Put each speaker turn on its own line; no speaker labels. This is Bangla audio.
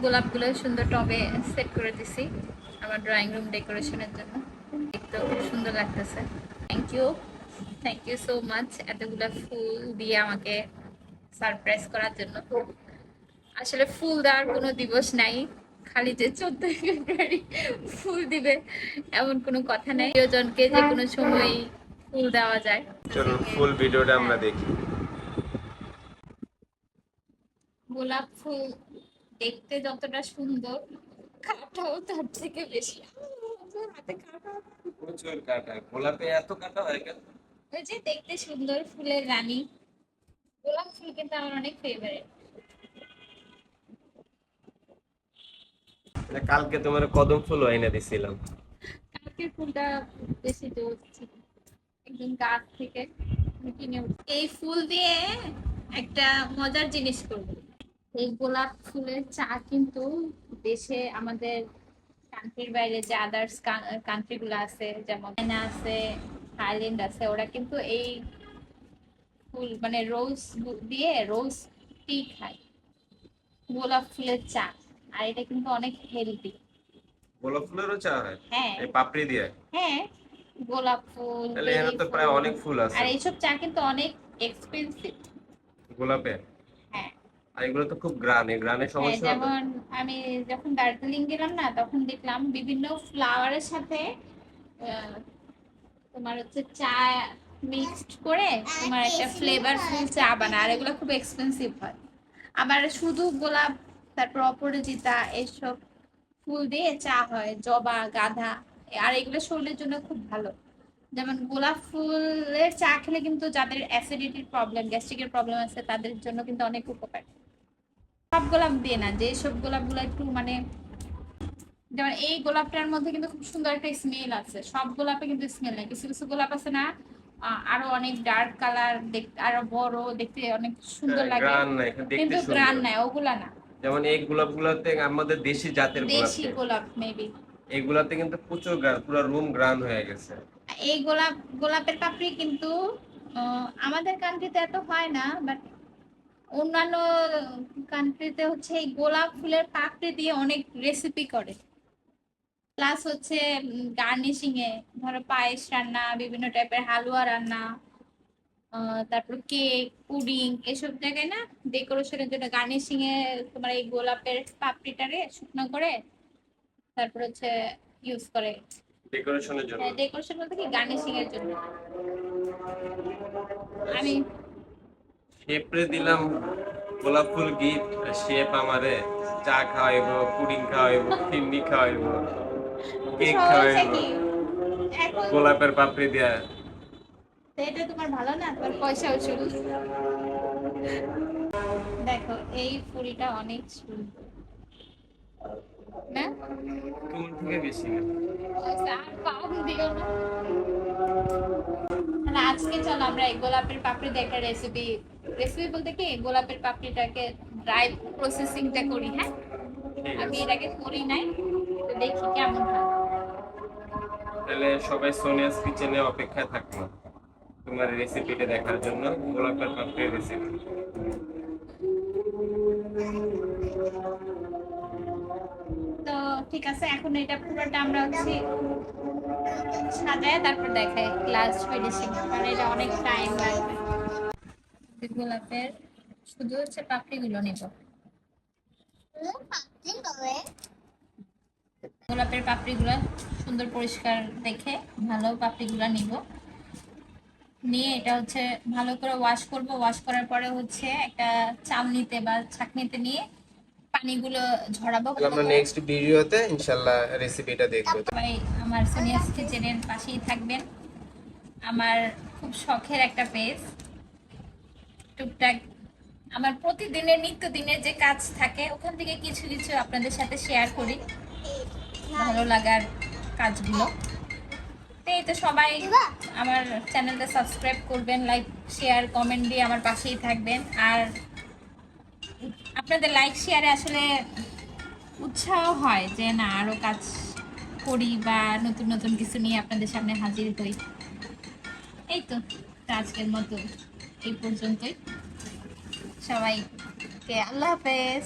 গোলাপগুলো সুন্দর টবে সেট করে দিছি আমার ড্রয়িং রুম ডেকোরেশনের জন্য। দেখতেও খুব সুন্দর লাগতেছে। থ্যাংক ইউ সো মাচ এতগুলো ফুল দিয়ে আমাকে সারপ্রাইজ করার জন্য। আসলে ফুল দেওয়ার কোনো দিবস নাই, খালি যে 14 ফেব্রুয়ারি ফুল দিবে এমন কোনো কথা নাই। প্রিয়জনকে যে কোনো সময় ফুল দেওয়া যায়।
চলুন ফুল ভিডিওটা আমরা দেখি।
গোলাপ ফুল দেখতে যতটা সুন্দর, কাটাও তার থেকে বেশি। হাতে কাটা,
প্রচুর কাটা, গোলাপে এত কাটা হয় কেন?
ওই যে দেখতে সুন্দর ফুলের রানী। গোলাপ ফুল কিন্তু আমার অনেক ফেভারিট।
কালকে তোমার কদম ফুল এনে দিছিলাম।
কালকের ফুলটা বেশি জোর ছিল, একদম গাছ থেকে কিনে। এই ফুল দিয়ে একটা মজার জিনিস করব। এই গোলাপ ফুলের চা কিন্তু দেশে আমাদের কান্ট্রির বাইরে যে আদার্স কান্ট্রি গুলো আছে, যেমন চায়না আছে, থাইল্যান্ড আছে, ওরা কিন্তু এই ফুল মানে রোজ দিয়ে রোজ টি খায়, গোলাপ ফুলের চা। আর এটা কিন্তু অনেক হেলদি।
গোলাপ ফুলেরও চা হয়?
হ্যাঁ
এই পাপড়ি দিয়ে?
হ্যাঁ, গোলাপ ফুল,
তাহলে এখানে
বেলি
তো প্রায়
ফুল।
অনেক ফুল আছে।
আর এইসব চা কিন্তু অনেক এক্সপেন্সিভ।
গোলাপে?
হ্যাঁ
আর এগুলো তো খুব গ্রান, এই গ্রানের
হ্যাঁ,
সমস্যা হবে?
যেমন আমি যখন দার্জিলিং গেলাম না, তখন দেখলাম বিভিন্ন ফ্লাওয়ারের সাথে আহ, তোমার হচ্ছে চা মিক্সড করে তোমার একটা ফ্লেভারফুল চা বানায়, আর এগুলো খুব এক্সপেন্সিভ হয়। আবার শুধু গোলাপ, তারপর অপরাজিতা, এসব ফুল দিয়ে চা হয়, জবা, গাঁদা। আর এগুলো শরীরের জন্য খুব ভালো। যেমন গোলাপ ফুলের চা খেলে কিন্তু যাদের অ্যাসিডিটির প্রবলেম, গ্যাস্ট্রিকের প্রবলেম আছে, তাদের জন্য কিন্তু অনেক উপকার। সব গোলাপ দিয়ে না, যে সব গোলাপগুলো একটু মানে, যেমন এই গোলাপটার মধ্যে কিন্তু খুব সুন্দর একটা স্মেল আছে। সব গোলাপে কিন্তু স্মেল নেই, কিছু কিছু গোলাপ আছে না আরো অনেক ডার্ক কালার, দেখতে আরো বড়, দেখতে অনেক সুন্দর
হ্যাঁ,
লাগে,
গ্রান নাই, দেখতে
কিন্তু গ্রান
সুন্দর।
নাই, ওগুলা না।
যেমন এই গোলাপগুলোতে আমাদের দেশি জাতের
দেশি
গোলাপকে,
গোলাপ মেবি।
এইগুলাতে কিন্তু প্রচুর গ্রান, পুরো রুম গ্রান হয়ে গেছে।
এই গোলাপের পাপড়ি কিন্তু আমাদের কান্ট্রিতে এত হয় না, বাট অন্যান্য কান্ট্রিতে হচ্ছে এই গোলাপ ফুলের পাপড়ি দিয়ে অনেক রেসিপি করে। প্লাস হচ্ছে গার্নিশিং এ, ধরো পায়েস রান্না, বিভিন্ন টাইপের হালুয়া রান্না, তারপর কেক, পুডিং, এসব জায়গায় না ডেকোরেশনের জন্য গার্নিশিং এ তোমার এই গোলাপের পাপড়িটারে শুকনো করে তারপর হচ্ছে ইউজ করে।
ডেকোরেশনের জন্য?
ডেকোরেশন বলতে কি, গার্নিশিং এর জন্য। আমি
শেপরে দিলাম গোলাপ ফুল গিফট, শেপ আমারে চা খাওয়াইবো, পুডিং খাওয়াইবো, ফিন্নি খাওয়াইবো, কেক
সমস্যা
খাওয়াইবো
কি এখন?
গোলাপের পাপড়ি দিয়া।
তো এটা তোমার ভালো না, তোমার পয়সা উসুল। দেখো এই ফুলটা অনেক সুন্দর না?
তোমার থেকে বেশি না।
আর কম দিও না। তাহলে আজকে চলো আমরা এই গোলাপের পাপড়ি দিয়ে একটা রেসিপি, রেসিপি বলতে কি, গোলাপের পাপড়িটাকে ড্রাই প্রসেসিংটা করি। হ্যাঁ,
ঠিক
আমি
আছে,
এর আগে করি নাই, তো দেখি কেমন হয়।
তাহলে সবাই সোনিয়াস কিচেনে অপেক্ষায় থাকবো তোমার রেসিপিটা দেখার জন্য, গোলাপের পাপড়ির রেসিপি।
তো ঠিক আছে, এখন এটা পুরোটা আমরা হচ্ছে সাজায় তারপর দেখাই লাস্ট ফিনিশিং, কারণ এটা অনেক টাইম লাগবে। গোলাপের শুধু হচ্ছে পাপড়িগুলো নিব। গোলাপের পাপড়িগুলো সুন্দর পরিষ্কার দেখে ভালো পাপড়িগুলো নিব, নিয়ে এটা হচ্ছে ভালো করে ওয়াশ করব। ওয়াশ করার পরে হচ্ছে একটা চালনিতে বা ছাঁকনিতে নিয়ে পানিগুলো ঝরাবো।
আমরা নেক্সট ভিডিওতে ইনশাআল্লাহ রেসিপিটা দেখব।
সবাই আমার সোনিয়াস কিচেনের পাশেই থাকবেন। আমার খুব শখের একটা পেজ, টুকটাক আমার প্রতিদিনের নিত্যদিনের যে কাজ থাকে ওখান থেকে কিছু কিছু আপনাদের সাথে শেয়ার করি, ভালো লাগার কাজগুলো। তো এই তো সবাই আমার চ্যানেলটা সাবস্ক্রাইব করবেন, লাইক শেয়ার কমেন্ট দিয়ে আমার পাশেই থাকবেন। আর আপনাদের লাইক শেয়ারে আসলে উৎসাহ হয় যে না আরো কাজ করি বা নতুন নতুন কিছু নিয়ে আপনাদের সামনে হাজির হই। এই তো, আজকের মতো এই পর্যন্তই। সবাইকে আল্লাহ হাফেজ।